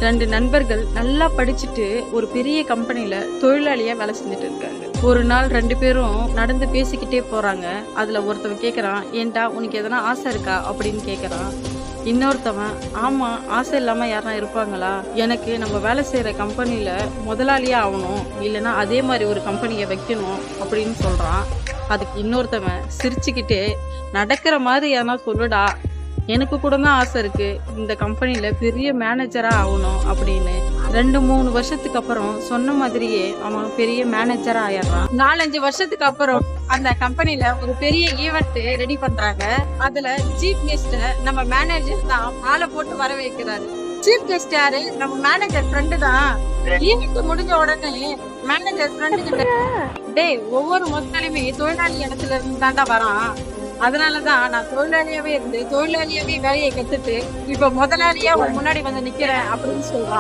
2 நண்பர்கள் நல்லா படிச்சுட்டு ஒரு பெரிய கம்பெனில தொழிலாளியா வேலை செஞ்சுட்டு இருக்காங்க. ஒரு நாள் 2 பேரும் நடந்து பேசிக்கிட்டே போறாங்க. அதுல ஒருத்தவன் கேக்குறான், ஏன்டா உனக்கு எதனா ஆசை இருக்கா அப்படின்னு கேக்குறான். இன்னொருத்தவன், ஆமா, ஆசை இல்லாம யாரா இருப்பாங்களா? எனக்கு நம்ம வேலை செய்யற கம்பெனில முதலாளியா ஆகணும், இல்லைன்னா அதே மாதிரி ஒரு கம்பெனியை வைக்கணும் அப்படின்னு சொல்றான். அதுக்கு இன்னொருத்தவன் சிரிச்சுக்கிட்டே, நடக்கிற மாதிரி எதனா சொல்லுடா, எனக்கு கூட தான் ஆசை இருக்கு, இந்த கம்பெனில பெரிய மேனேஜரா ஆகணும் அப்படின்னு. 2-3 வருஷத்துக்கு அப்புறம் சொன்ன மாதிரியே அவன் பெரிய மேனேஜரா ஆயிடுறான். 4-5 வருஷத்துக்கு அப்புறம் அந்த கம்பெனில ஒரு பெரிய ஈவெண்ட் ரெடி பண்றாங்க. அதுல சீஃப் கெஸ்ட் நம்ம மேனேஜர் தான் ஆளை போட்டு வர வைக்கிறாரு. சீஃப் கெஸ்ட் யாரு? நம்ம மேனேஜர் ஃப்ரெண்டு தான். ஈவெண்ட் முடிஞ்ச உடனே மேனேஜர் ஃப்ரெண்டு கிட்ட, டேய், ஒவ்வொரு முதலாளியுமே தொழிலாளி இடத்துல இருந்து தாண்டா வரான், அதனாலதான் நான் தொழிலாளியாவே இருந்து தொழிலாளியாவே வேலையை கத்துட்டு இப்ப முதலாளியா முன்னாடி வந்து நிக்கிறேன் அப்படின்னு சொல்றான்.